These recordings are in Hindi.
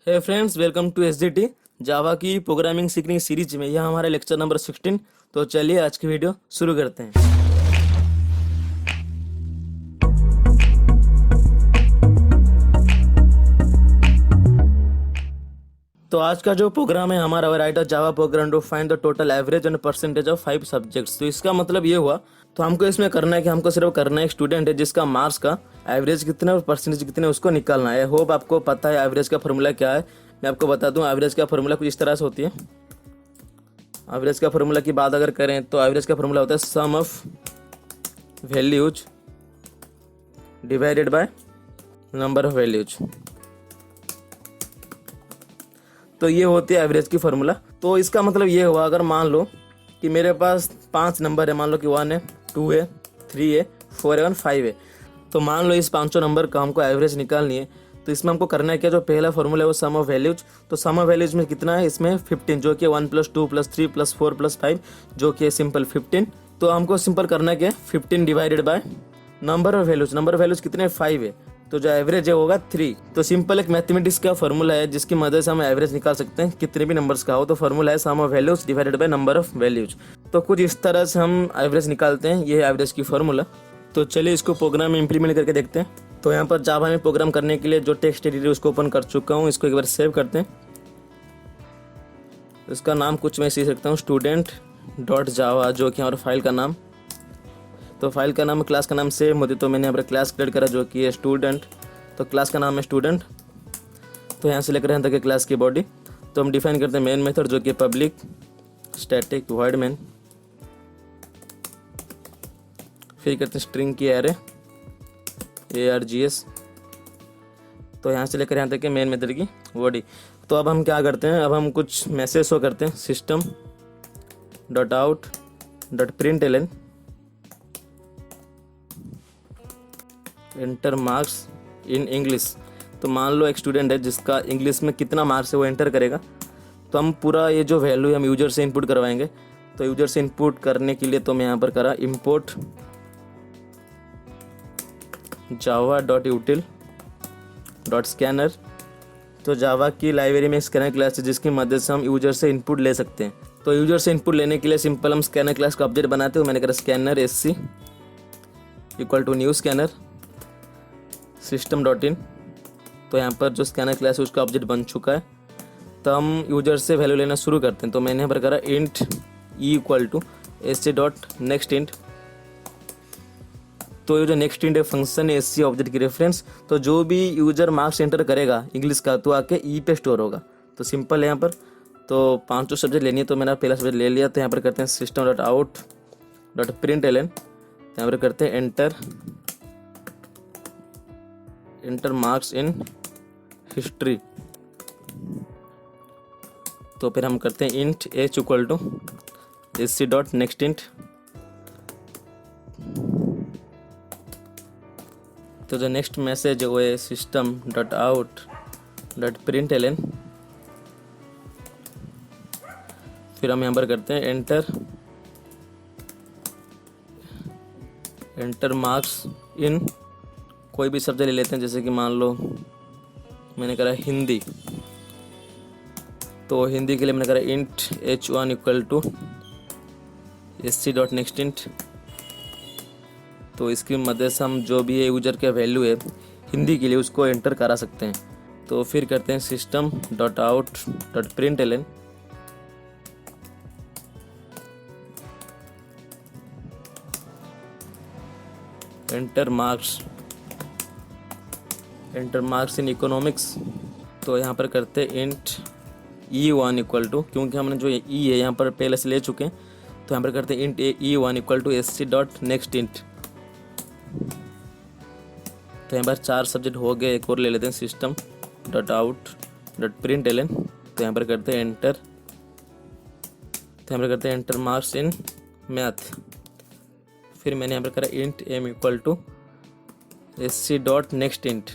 Hey friends, welcome to SGT Java की प्रोग्रामिंग सीखने सीरीज में। यह हमारा लेक्चर नंबर 16। तो चलिए आज की वीडियो शुरू करते हैं। तो आज का जो प्रोग्राम है हमारा write Java program to find the total average and percentage of 5 subjects. तो इसका मतलब ये हुआ, तो हमको इसमें करना है कि हमको सिर्फ करना है एक स्टूडेंट है जिसका मार्क्स का एवरेज कितना और परसेंटेज कितने उसको निकालना है। होप आपको पता है एवरेज का फॉर्मूला क्या है। मैं आपको बता दूं, एवरेज का फॉर्मूला कुछ इस तरह से होती है। एवरेज का फॉर्मूला की बात अगर करें तो एवरेज का फॉर्मूला होता है sum of values divided by number of values. तो ये होती है एवरेज की फॉर्मूला। तो इसका मतलब ये हुआ, अगर मान लो कि मेरे पास 5 नंबर है, मान लो कि 1 है, 2 है, 3 है, 4 है और 5 है। तो मान लो इस 5 नंबर का हमको एवरेज निकालनी है। तो इसमें हमको करना है क्या, जो पहला फॉर्मूला है वो सम ऑफ वैल्यूज। तो सम ऑफ वैल्यूज में कितना है, इसमें 15, जो कि 1 + 2 + 3 + 4 + 5, जो कि सिंपल 15। तो हमको सिंपल करना है क्या, 15 divided by number of values. Number of values कितने, 5 है। तो जो एवरेज है होगा 3। तो सिंपल एक मैथमेटिक्स का फॉर्मूला है जिसकी मदद से हम एवरेज निकाल सकते हैं कितने भी नंबर्स का हो। तो फॉर्मूला है sum of values divided by number of values. तो कुछ इस तरह से हम एवरेज निकालते हैं, ये है एवरेज की फॉर्मूला। तो चलिए इसको प्रोग्राम में इंप्लीमेंट करके देखते हैं। तो यहाँ पर जावा में प्रोग्राम करने के लिए जो टेक्स्ट एडिटर उसको ओपन कर चुका हूँ। इसको एक बार सेव करते हैं। इसका नाम कुछ मैं सीख सकता हूँ, student.java, जो कि हमारा फाइल का नाम। तो फाइल का नाम, क्लास का नाम सेम होती, तो मैंने यहाँ पर क्लास क्रिएट करा जो कि है स्टूडेंट। तो क्लास का नाम है स्टूडेंट। तो यहाँ से लेकर यहाँ तक है क्लास की बॉडी। तो हम डिफाइन करते हैं मेन मेथड जो कि पब्लिक स्टैटिक वॉइड मेन। फिर करते हैं स्ट्रिंग की एरे args। तो यहाँ से लेकर यहाँ तक है मेन मेथड की बॉडी। तो अब हम क्या करते हैं, अब हम कुछ मैसेज शो करते हैं, system.out.println enter marks in English. तो मान लो एक स्टूडेंट है जिसका इंग्लिश में कितना मार्क्स है वो एंटर करेगा। तो हम पूरा ये जो वैल्यू है हम यूजर से इनपुट करवाएंगे। तो यूजर से इनपुट करने के लिए तो मैं यहाँ पर करा import java.util.scanner। तो जावा की लाइब्रेरी में स्कैनर क्लास है जिसकी मदद से हम यूजर से इनपुट ले सकते हैं। तो यूजर से इनपुट लेने के लिए सिंपल हम स्कैनर क्लास का ऑब्जेक्ट बनाते हैं। मैंने करा scanner sc equal to new scanner system.in। तो यहाँ पर जो स्कैनर क्लास है उसका ऑब्जेक्ट बन चुका है। तो हम यूजर से वैल्यू लेना शुरू करते हैं। तो मैंने यहाँ पर करा int e equal to sc.next int। तो ये जो नेक्स्ट इंट फंक्शन है sc ऑब्जेक्ट की रेफरेंस। तो जो भी यूजर मार्क्स एंटर करेगा इंग्लिश का तो आके ई पे स्टोर होगा। तो सिंपल है यहाँ पर। तो 5 सब्जेक्ट लेनी है, तो मैंने पहला सब्जेक्ट ले लिया। तो यहाँ पर करते हैं system.out.println। यहाँ पर करते हैं एंटर मार्क्स इन हिस्ट्री। तो फिर हम करते हैं int h equal to sc.next int। तो जो नेक्स्ट मैसेज है वो है system.out.println। फिर हम यहाँ पर करते हैं एंटर मार्क्स इन कोई भी सब्जेक्ट ले लेते हैं, जैसे कि मान लो मैंने करा हिंदी। तो हिंदी के लिए मैंने करा int h1 equal to sc.next int। तो इसकी मदद से हम जो भी यूजर का वैल्यू है हिंदी के लिए उसको एंटर करा सकते हैं। तो फिर करते हैं system.out.println enter marks in economics. तो यहाँ पर करते हैं इंट e1 इक्वल टू, क्योंकि हमने जो ई है यहाँ पर पहले से ले चुके हैं। तो यहाँ पर करते हैं int e1 equal to sc.next int। तो यहाँ पर 4 सब्जेक्ट हो गए। एक और ले लेते हैं system.out.println। तो यहाँ पर करते हैं एंटर। तो यहाँ पर करते हैं एंटर मार्क्स इन मैथ। फिर मैंने यहाँ पर करा int m equal to sc.next int।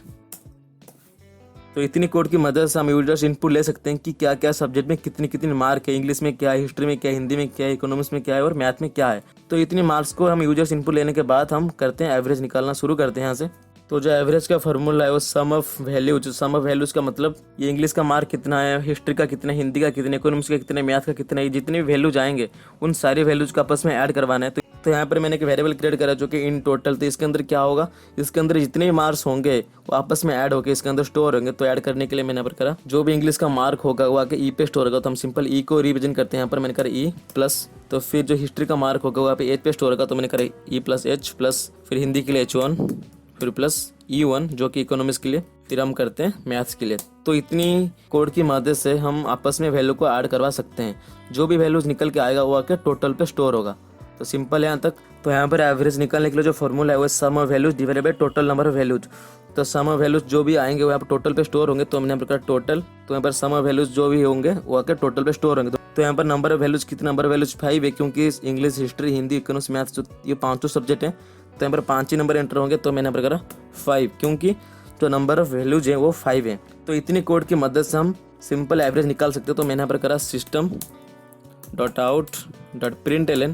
तो इतनी कोड की मदद से हम यूजर से इनपुट ले सकते हैं कि क्या क्या सब्जेक्ट में कितनी कितनी मार्क है, इंग्लिश में क्या है, हिस्ट्री में क्या है, हिंदी में क्या है, इकोनॉमिक्स में क्या है और मैथ में क्या है। तो इतनी मार्क्स को हम यूजर से इनपुट लेने के बाद हम करते हैं एवरेज निकालना शुरू करते हैं यहाँ से। तो जो एवरेज का फार्मूला है वो sum of values, sum of values का मतलब ये इंग्लिश का मार्क कितना है, हिस्ट्री का कितना है, हिंदी का कितना है, इकोनॉमिक्स का कितना है, मैथ का कितना है, जितने भी वैल्यूज आएंगे उन सारी वैल्यूज का आपस में ऐड करवाना है। तो यहाँ पर मैंने एक वेरिएबल क्रिएट करा जो कि इन टोटल, तो इसके अंदर क्या होगा, इसके अंदर जितने भी मार्क्स होंगे वो आपस में ऐड होकर इसके अंदर स्टोर होंगे। तो ऐड करने के लिए मैंने यहाँ पर करा जो भी इंग्लिश का मार्क होगा वो आके ई पे स्टोर होगा, तो हम सिंपल ई को रिविजन करते हैं। यहाँ पर मैंने करा ई प्लस, तो फिर जो हिस्ट्री का मार्क होगा वहाँ पे एच पे स्टोर होगा, तो मैंने करा ई प्लस एच प्लस, फिर हिंदी के लिए H1, फिर प्लस E1 जो कि इकोनॉमिक्स के लिए, फिर हम करते हैं मैथ्स के लिए। तो इतनी कोड की मदद से हम आपस में वैल्यू को ऐड करवा सकते हैं। जो भी वैल्यूज निकल के आएगा वो आके टोटल पे स्टोर होगा। तो सिंपल है यहाँ तक। तो यहाँ पर एवरेज निकालने के लिए जो फॉर्मूला है वो sum of values divided by total number of values. तो सम ऑफ वैल्यूज जो भी आएंगे वो यहाँ पर टोटल पे स्टोर होंगे, तो हमने यहाँ पर टोटल, तो यहाँ पर सम ऑफ वैल्यूज जो भी होंगे वो आकर टोटल पे स्टोर होंगे। तो यहाँ पर नंबर ऑफ वैल्यूज कितने, नंबर ऑफ वैल्यूज 5 है, क्योंकि English, history, Hindi, economics, maths जो ये 5 सब्जेक्ट हैं, तो यहाँ पर 5 ही नंबर एंटर होंगे। तो मैंने यहाँ पर करा 5, क्योंकि जो नंबर ऑफ वैल्यूज हैं वो 5 है। तो इतनी कोड की मदद से हम सिंपल एवरेज निकाल सकते हैं। तो मैंने यहाँ पर करा system dot out dot println,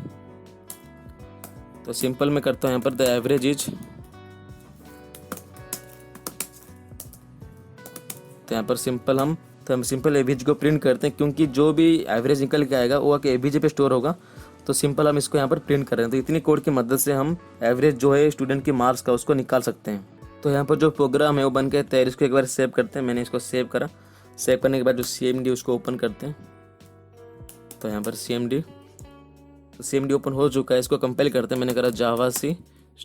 तो सिंपल में करता हूँ यहाँ पर द एवरेज इज, तो यहाँ पर सिंपल हम सिंपल एवरेज को प्रिंट करते हैं, क्योंकि जो भी एवरेज निकल के आएगा वो आके एवरेज पे स्टोर होगा। तो सिंपल हम इसको यहाँ पर प्रिंट कर रहे हैं। तो इतनी कोड की मदद से हम एवरेज जो है स्टूडेंट की मार्क्स का उसको निकाल सकते हैं। तो यहाँ पर जो प्रोग्राम है वो बन के तैयार, इसको एक बार सेव करते हैं। मैंने इसको सेव करा, सेव करने के बाद जो CMD उसको ओपन करते हैं। तो यहाँ पर CMD ओपन हो चुका है, इसको कंपाइल करते हैं। मैंने करा जावा सी,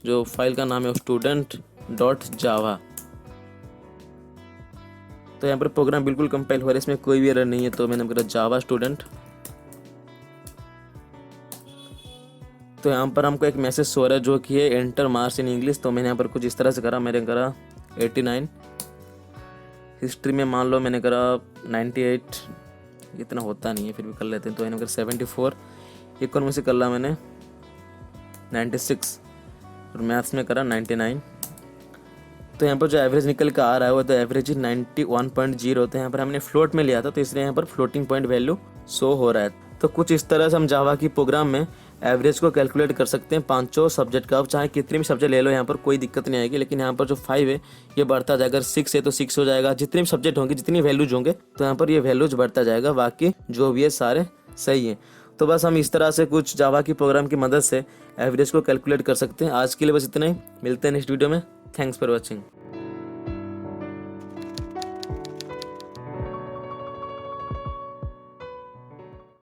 जो फाइल का नाम है student.java। तो यहाँ पर प्रोग्राम बिल्कुल कंपाइल हो रहा है, इसमें कोई भी एरर नहीं है। तो मैंने करा जावा स्टूडेंट। तो यहाँ पर हमको एक मैसेज सो रहा है जो कि है एंटर मार्क्स इन इंग्लिश। तो मैंने यहाँ पर कुछ इस तरह से करा, मैंने करा 89, हिस्ट्री में मान लो मैंने करा 98, इतना होता नहीं है फिर भी कर लेते हैं। तो मैंने करा 74, इकोनॉमिक्स से कर ला मैंने 96, और मैथ्स में करा 99। तो यहाँ पर जो एवरेज निकल के आ रहा है वो तो एवरेज 91.0 होते हैं। यहाँ पर हमने फ्लोट में लिया था, तो इसलिए यहाँ पर फ्लोटिंग पॉइंट वैल्यू शो हो रहा है। तो कुछ इस तरह से हम जावा की प्रोग्राम में एवरेज को कैलकुलेट कर सकते हैं 5 सब्जेक्ट का। अब चाहे कितने भी सब्जेक्ट ले लो यहाँ पर कोई दिक्कत नहीं आएगी। लेकिन यहाँ पर जो 5 है ये बढ़ता जाएगा, अगर 6 है तो 6 हो जाएगा। जितने भी सब्जेक्ट होंगे, जितनी वैल्यूज होंगे, तो यहाँ पर ये वैल्यूज बढ़ता जाएगा। बाकी जो भी है सारे सही है। तो बस हम इस तरह से कुछ जावा की प्रोग्राम की मदद से एवरेज को कैलकुलेट कर सकते हैं। आज के लिए बस इतना ही, मिलते हैं नेक्स्ट वीडियो में। Thanks for watching.